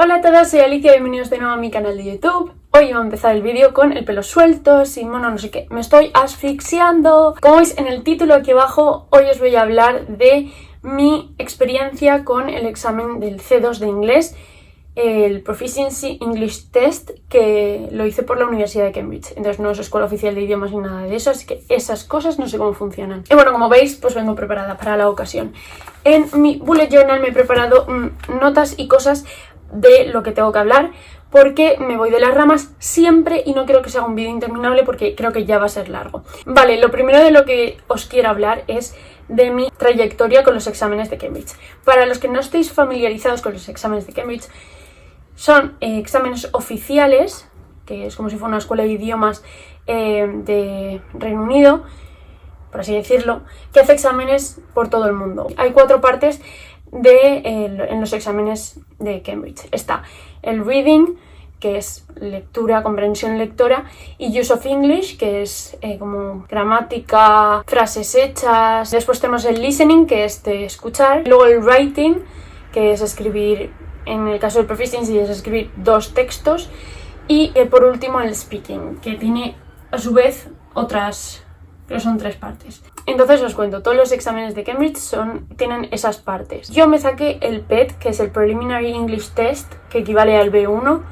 Hola a todos, soy Alicia, bienvenidos de nuevo a mi canal de YouTube. Hoy voy a empezar el vídeo con el pelo suelto, sin mono, no sé qué. Me estoy asfixiando. Como veis en el título aquí abajo, hoy os voy a hablar de mi experiencia con el examen del C2 de inglés, el Proficiency English Test, que lo hice por la Universidad de Cambridge. Entonces no es escuela oficial de idiomas ni nada de eso, así que esas cosas no sé cómo funcionan. Y bueno, como veis, pues vengo preparada para la ocasión. En mi bullet journal me he preparado notas y cosas de lo que tengo que hablar, porque me voy de las ramas siempre y no quiero que sea un vídeo interminable porque creo que ya va a ser largo. Vale, lo primero de lo que os quiero hablar es de mi trayectoria con los exámenes de Cambridge. Para los que no estéis familiarizados con los exámenes de Cambridge, son exámenes oficiales, que es como si fuera una escuela de idiomas de Reino Unido, por así decirlo, que hace exámenes por todo el mundo. Hay 4 partes en los exámenes de Cambridge. Está el reading, que es lectura, comprensión lectora, y use of English, que es como gramática, frases hechas. Después tenemos el listening, que es de escuchar. Luego el writing, que es escribir, en el caso del Proficiency es escribir 2 textos. Y por último el speaking, que tiene a su vez otras, pero son 3 partes. Entonces os cuento, todos los exámenes de Cambridge tienen esas partes. Yo me saqué el PET, que es el Preliminary English Test, que equivale al B1,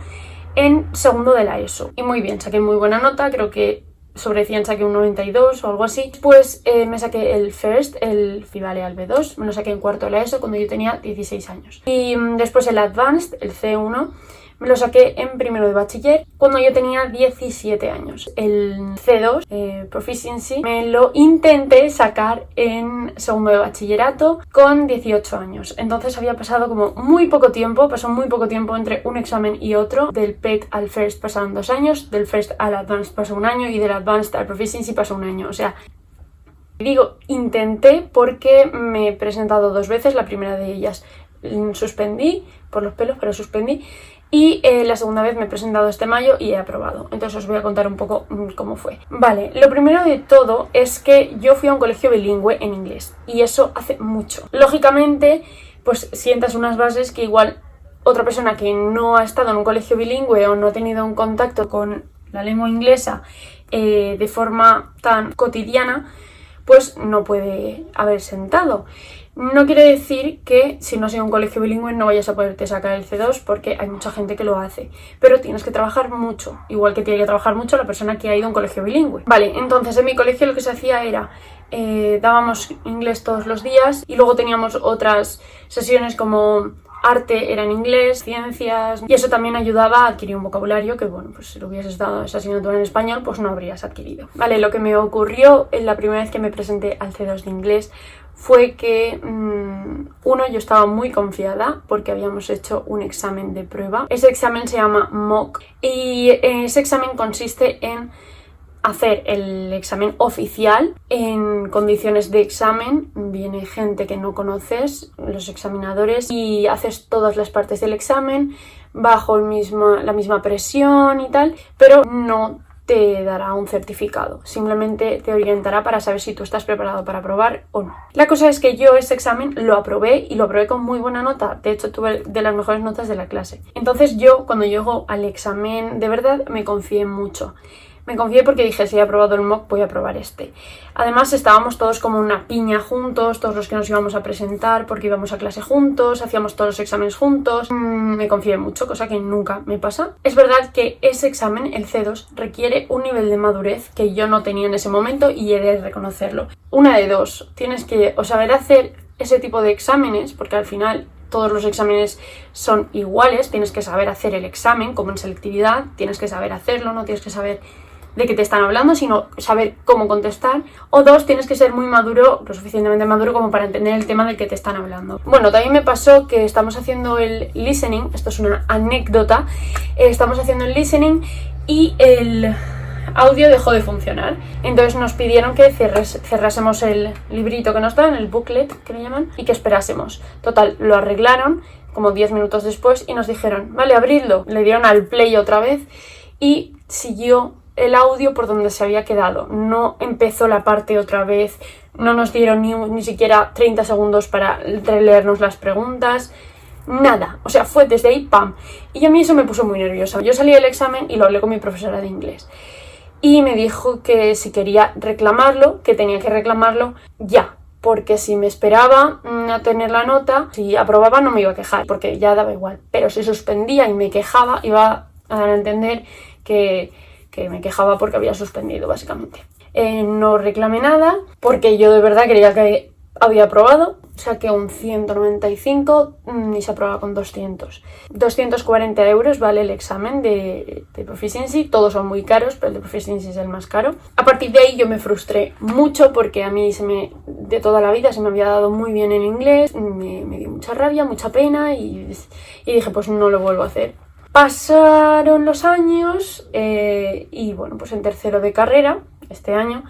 en segundo de la ESO. Y muy bien, saqué muy buena nota, creo que sobre 100 saqué un 92 o algo así. Después me saqué el First, el equivale al B2, me lo saqué en cuarto de la ESO cuando yo tenía 16 años. Y después el Advanced, el C1, me lo saqué en primero de bachiller cuando yo tenía 17 años. El C2, Proficiency, me lo intenté sacar en segundo de bachillerato con 18 años. Entonces había pasado como muy poco tiempo, pasó muy poco tiempo entre un examen y otro. Del PET al First pasaron 2 años, del First al Advanced pasó 1 año y del Advanced al Proficiency pasó 1 año. O sea, digo intenté porque me he presentado 2 veces, la primera de ellas suspendí por los pelos, pero suspendí. Y la segunda vez me he presentado este mayo y he aprobado. Entonces os voy a contar un poco cómo fue. Vale, lo primero de todo es que yo fui a un colegio bilingüe en inglés. Y eso hace mucho. Lógicamente, pues sientas unas bases que igual otra persona que no ha estado en un colegio bilingüe o no ha tenido un contacto con la lengua inglesa de forma tan cotidiana, pues no puede haber sentado. No quiere decir que si no has ido a un colegio bilingüe no vayas a poderte sacar el C2, porque hay mucha gente que lo hace, pero tienes que trabajar mucho, igual que tiene que trabajar mucho la persona que ha ido a un colegio bilingüe. Vale, entonces en mi colegio lo que se hacía era dábamos inglés todos los días y luego teníamos otras sesiones como arte era en inglés, ciencias, y eso también ayudaba a adquirir un vocabulario que, bueno, pues si lo hubieses dado esa asignatura en español, pues no habrías adquirido. Vale, lo que me ocurrió en la primera vez que me presenté al C2 de inglés fue que, yo estaba muy confiada porque habíamos hecho un examen de prueba. Ese examen se llama mock y ese examen consiste en hacer el examen oficial en condiciones de examen. Viene gente que no conoces, los examinadores, y haces todas las partes del examen bajo la misma presión y tal, pero no te dará un certificado, simplemente te orientará para saber si tú estás preparado para aprobar o no. La cosa es que yo ese examen lo aprobé y lo aprobé con muy buena nota, de hecho tuve de las mejores notas de la clase. Entonces yo cuando llego al examen de verdad me confié mucho. Me confié porque dije, si he aprobado el mock, voy a aprobar este. Además, estábamos todos como una piña juntos, todos los que nos íbamos a presentar, porque íbamos a clase juntos, hacíamos todos los exámenes juntos. Me confié mucho, cosa que nunca me pasa. Es verdad que ese examen, el C2, requiere un nivel de madurez que yo no tenía en ese momento y he de reconocerlo. Una de dos, tienes que o saber hacer ese tipo de exámenes, porque al final todos los exámenes son iguales, tienes que saber hacer el examen, como en selectividad, tienes que saber hacerlo, no tienes que saber de qué te están hablando, sino saber cómo contestar. O 2, tienes que ser muy maduro, lo suficientemente maduro como para entender el tema del que te están hablando. Bueno, también me pasó que estamos haciendo el listening, esto es una anécdota, estamos haciendo el listening y el audio dejó de funcionar. Entonces nos pidieron que cerrásemos el librito que nos dan, el booklet que le llaman, y que esperásemos. Total, lo arreglaron como 10 minutos después y nos dijeron, vale, abridlo. Le dieron al play otra vez y siguió el audio por donde se había quedado. No empezó la parte otra vez, no nos dieron ni siquiera 30 segundos para releernos las preguntas. nada, o sea, fue desde ahí, ¡pam! Y a mí eso me puso muy nerviosa. Yo salí del examen y lo hablé con mi profesora de inglés. Y me dijo que si quería reclamarlo, que tenía que reclamarlo ya. Porque si me esperaba a tener la nota, si aprobaba no me iba a quejar, porque ya daba igual. Pero si suspendía y me quejaba, iba a dar a entender que me quejaba porque había suspendido, básicamente. No reclamé nada, porque yo de verdad creía que había aprobado. Saqué un 195 y se aprueba con 200. 240 euros vale el examen de Proficiency. Todos son muy caros, pero el de Proficiency es el más caro. A partir de ahí yo me frustré mucho porque a mí de toda la vida se me había dado muy bien el inglés. Me dio mucha rabia, mucha pena y dije, pues no lo vuelvo a hacer. Pasaron los años y bueno, pues en tercero de carrera, este año,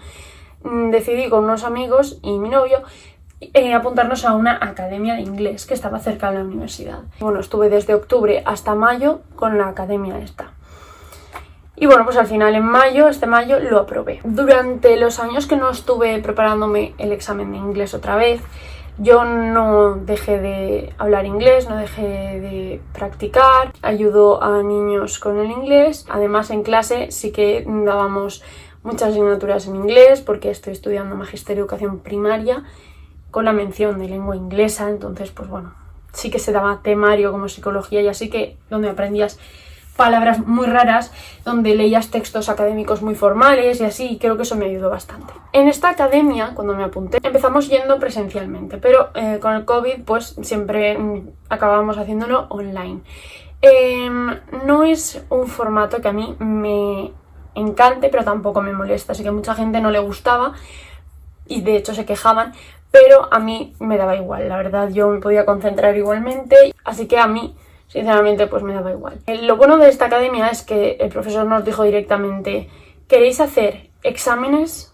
decidí con unos amigos y mi novio apuntarnos a una academia de inglés que estaba cerca de la universidad. Bueno, estuve desde octubre hasta mayo con la academia esta. Y bueno, pues al final este mayo lo aprobé. Durante los años que no estuve preparándome el examen de inglés otra vez, yo no dejé de hablar inglés, no dejé de practicar, ayudo a niños con el inglés. Además en clase sí que dábamos muchas asignaturas en inglés porque estoy estudiando Magisterio de Educación Primaria con la mención de lengua inglesa, entonces pues bueno, sí que se daba temario como psicología y así que donde aprendías palabras muy raras, donde leías textos académicos muy formales y así, creo que eso me ayudó bastante. En esta academia, cuando me apunté, empezamos yendo presencialmente, pero con el COVID pues siempre acabábamos haciéndolo online. No es un formato que a mí me encante, pero tampoco me molesta, así que a mucha gente no le gustaba y de hecho se quejaban, pero a mí me daba igual, la verdad yo me podía concentrar igualmente, así que a mí sinceramente pues me daba igual. Lo bueno de esta academia es que el profesor nos dijo directamente: ¿queréis hacer exámenes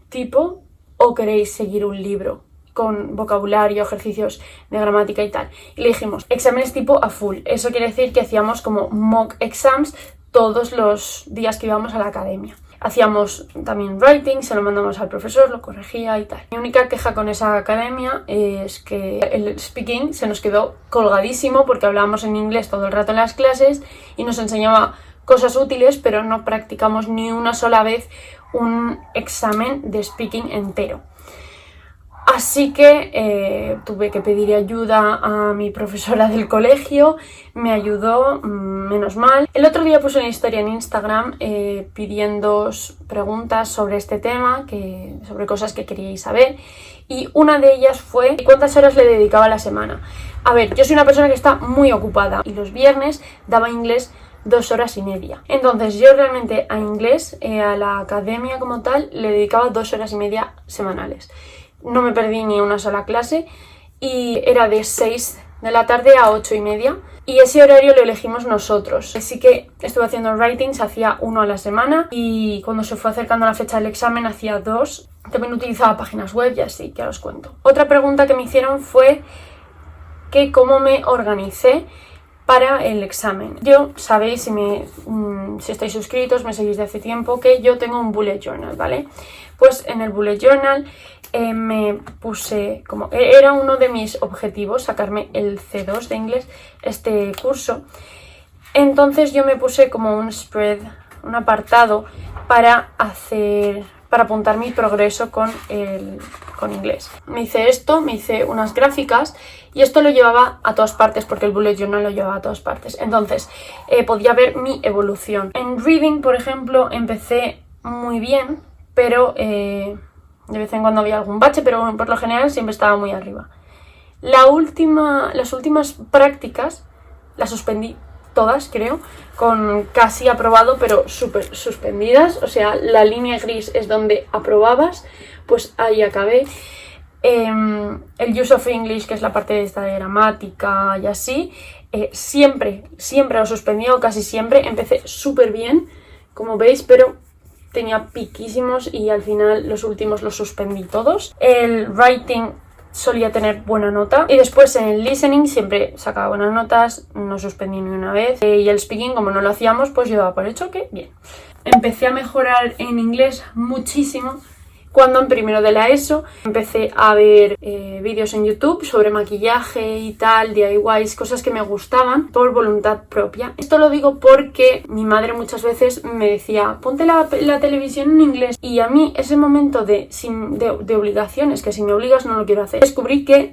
tipo o queréis seguir un libro con vocabulario, ejercicios de gramática y tal? Y le dijimos exámenes tipo a full, eso quiere decir que hacíamos como mock exams todos los días que íbamos a la academia. Hacíamos también writing, se lo mandamos al profesor, lo corregía y tal. Mi única queja con esa academia es que el speaking se nos quedó colgadísimo porque hablábamos en inglés todo el rato en las clases y nos enseñaba cosas útiles, pero no practicamos ni una sola vez un examen de speaking entero. Así que tuve que pedir ayuda a mi profesora del colegio, me ayudó, menos mal. El otro día puse una historia en Instagram pidiendo preguntas sobre este tema, sobre cosas que queríais saber, y una de ellas fue ¿cuántas horas le dedicaba a la semana? A ver, yo soy una persona que está muy ocupada y los viernes daba inglés 2 horas y media. Entonces yo realmente a inglés, a la academia como tal, le dedicaba 2 horas y media semanales. No me perdí ni una sola clase y era de 6 de la tarde a 8 y media y ese horario lo elegimos nosotros. Así que estuve haciendo writings, hacía 1 a la semana y cuando se fue acercando la fecha del examen hacía 2. También utilizaba páginas web y así, que os cuento. Otra pregunta que me hicieron fue que cómo me organicé para el examen. Yo, sabéis, si estáis suscritos, me seguís de hace tiempo, que yo tengo un bullet journal, ¿vale? Pues en el bullet journal me puse, como era uno de mis objetivos, sacarme el C2 de inglés, este curso. Entonces yo me puse como un spread, un apartado para apuntar mi progreso con inglés. Me hice esto, me hice unas gráficas y esto lo llevaba a todas partes porque el bullet journal lo llevaba a todas partes. Entonces podía ver mi evolución. En reading, por ejemplo, empecé muy bien, pero de vez en cuando había algún bache, pero por lo general siempre estaba muy arriba. Las últimas prácticas las suspendí todas, creo, con casi aprobado, pero súper suspendidas. O sea, la línea gris es donde aprobabas, pues ahí acabé. El use of English, que es la parte de esta de gramática y así, siempre lo suspendí, o casi siempre. Empecé súper bien, como veis, pero tenía piquísimos y al final los últimos los suspendí todos. El writing solía tener buena nota y después en el listening siempre sacaba buenas notas, no suspendí ni una vez. Y el speaking, como no lo hacíamos, pues yo daba por hecho que bien. Empecé a mejorar en inglés muchísimo cuando en primero de la ESO empecé a ver vídeos en YouTube sobre maquillaje y tal, DIYs, cosas que me gustaban por voluntad propia. Esto lo digo porque mi madre muchas veces me decía, ponte la televisión en inglés, y a mí ese momento de obligaciones, que si me obligas no lo quiero hacer, descubrí que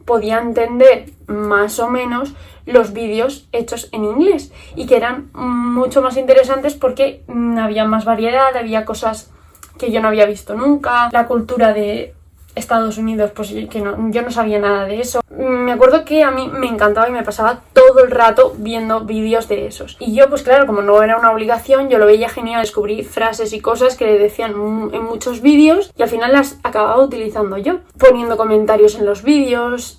podía entender más o menos los vídeos hechos en inglés y que eran mucho más interesantes porque había más variedad, había cosas que yo no había visto nunca, la cultura de Estados Unidos, pues que yo no sabía nada de eso. Me acuerdo que a mí me encantaba y me pasaba todo el rato viendo vídeos de esos. Y yo, pues claro, como no era una obligación, yo lo veía genial, descubrí frases y cosas que le decían en muchos vídeos y al final las acababa utilizando yo, poniendo comentarios en los vídeos,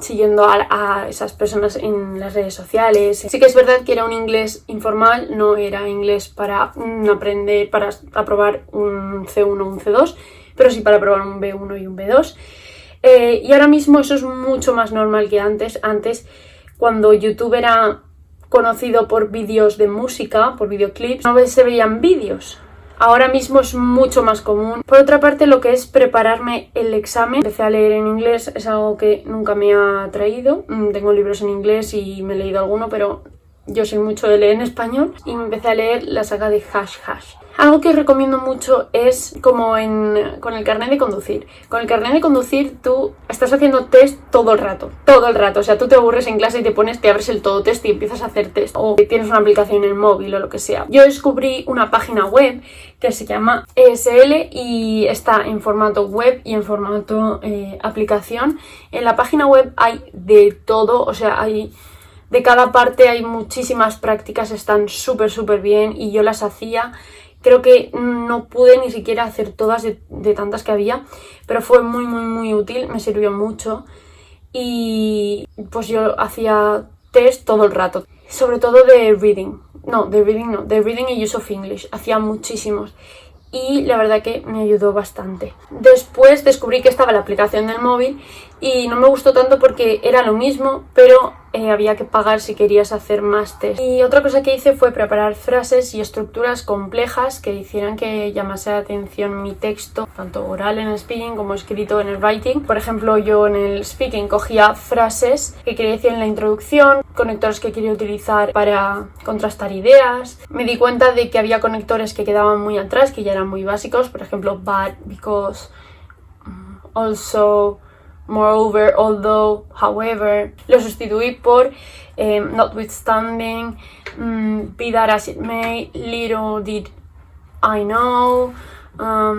siguiendo a esas personas en las redes sociales. Sí que es verdad que era un inglés informal, no era inglés para aprender, para aprobar un C1 o un C2, pero sí para probar un B1 y un B2. Y ahora mismo eso es mucho más normal que antes. Antes, cuando YouTube era conocido por vídeos de música, por videoclips, no se veían vídeos. Ahora mismo es mucho más común. Por otra parte, lo que es prepararme el examen, empecé a leer en inglés, es algo que nunca me ha atraído. Tengo libros en inglés y me he leído alguno, pero yo soy mucho de leer en español, y me empecé a leer la saga de Hash Hash. Algo que recomiendo mucho es como con el carnet de conducir. Con el carnet de conducir tú estás haciendo test todo el rato. O sea, tú te aburres en clase y te abres el todo test y empiezas a hacer test. O tienes una aplicación en el móvil o lo que sea. Yo descubrí una página web que se llama ESL y está en formato web y en formato aplicación. En la página web hay de todo, o sea, de cada parte hay muchísimas prácticas, están súper bien y yo las hacía. Creo que no pude ni siquiera hacer todas de tantas que había, pero fue muy útil, me sirvió mucho y pues yo hacía test todo el rato, sobre todo de reading y use of English, hacía muchísimos y la verdad que me ayudó bastante. Después descubrí que estaba la aplicación del móvil y no me gustó tanto porque era lo mismo, pero había que pagar si querías hacer más test. Y otra cosa que hice fue preparar frases y estructuras complejas que hicieran que llamase la atención mi texto, tanto oral en el speaking como escrito en el writing. Por ejemplo, yo en el speaking cogía frases que quería decir en la introducción, conectores que quería utilizar para contrastar ideas. Me di cuenta de que había conectores que quedaban muy atrás, que ya eran muy básicos, por ejemplo, but, because, also, moreover, although, however. Lo sustituí por notwithstanding, be that as it may, little did I know,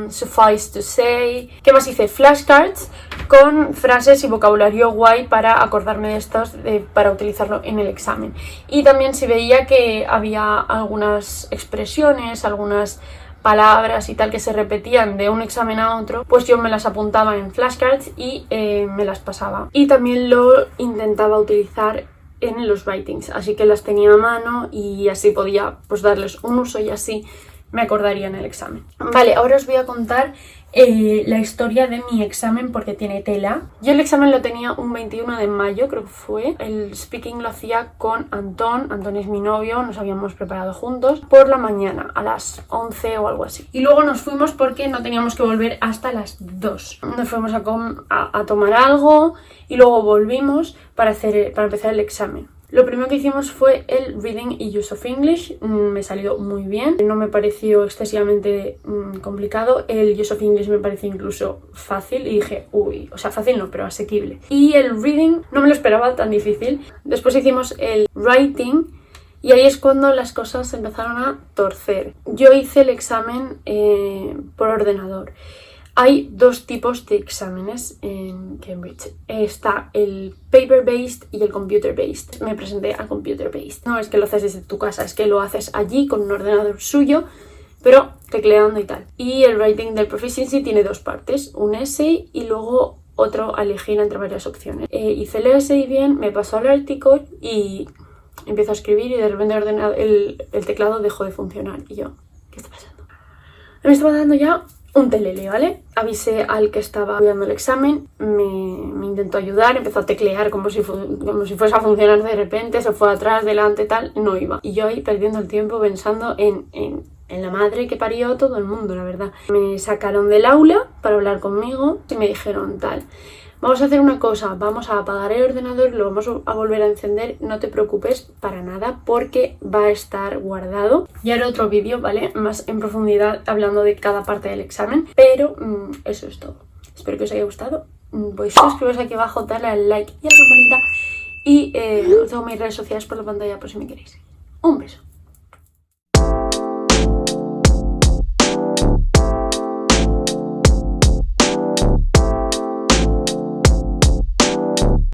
suffice to say. ¿Qué más hice? Flashcards con frases y vocabulario guay para acordarme de estos, para utilizarlo en el examen. Y también si veía que había algunas expresiones, algunas palabras y tal que se repetían de un examen a otro, pues yo me las apuntaba en flashcards y me las pasaba. Y también lo intentaba utilizar en los writings, así que las tenía a mano y así podía pues darles un uso y así me acordaría en el examen. Vale, ahora os voy a contar la historia de mi examen porque tiene tela. Yo el examen lo tenía un 21 de mayo, creo que fue. El speaking lo hacía con Antón. Antón es mi novio, nos habíamos preparado juntos por la mañana, a las 11 o algo así. Y luego nos fuimos porque no teníamos que volver hasta las 2. Nos fuimos a tomar algo y luego volvimos para empezar el examen. Lo primero que hicimos fue el Reading y Use of English, me salió muy bien, no me pareció excesivamente complicado, el Use of English me pareció incluso fácil y dije, uy, o sea, fácil no, pero asequible. Y el Reading no me lo esperaba tan difícil. Después hicimos el Writing y ahí es cuando las cosas se empezaron a torcer. Yo hice el examen por ordenador. Hay dos tipos de exámenes en Cambridge. Está el paper-based y el computer-based. Me presenté al computer-based. No es que lo haces desde tu casa, es que lo haces allí con un ordenador suyo, pero tecleando y tal. Y el writing del proficiency tiene dos partes, un essay y luego otro a elegir entre varias opciones. Hice el essay bien, me pasó al artículo y empiezo a escribir y de repente el teclado dejó de funcionar. Y yo, ¿qué está pasando? Me estaba dando ya un telele, ¿vale? Avisé al que estaba cuidando el examen, me intentó ayudar, empezó a teclear como si fuese a funcionar de repente, se fue atrás, delante, tal, no iba. Y yo ahí perdiendo el tiempo pensando en en la madre que parió a todo el mundo, la verdad. Me sacaron del aula para hablar conmigo y me dijeron tal: vamos a hacer una cosa, vamos a apagar el ordenador, lo vamos a volver a encender, no te preocupes para nada porque va a estar guardado. Ya haré otro vídeo, ¿vale? Más en profundidad hablando de cada parte del examen, pero eso es todo. Espero que os haya gustado. Pues suscribiros aquí abajo, darle al like y a la campanita y os dejo mis redes sociales por la pantalla por si me queréis. Un beso.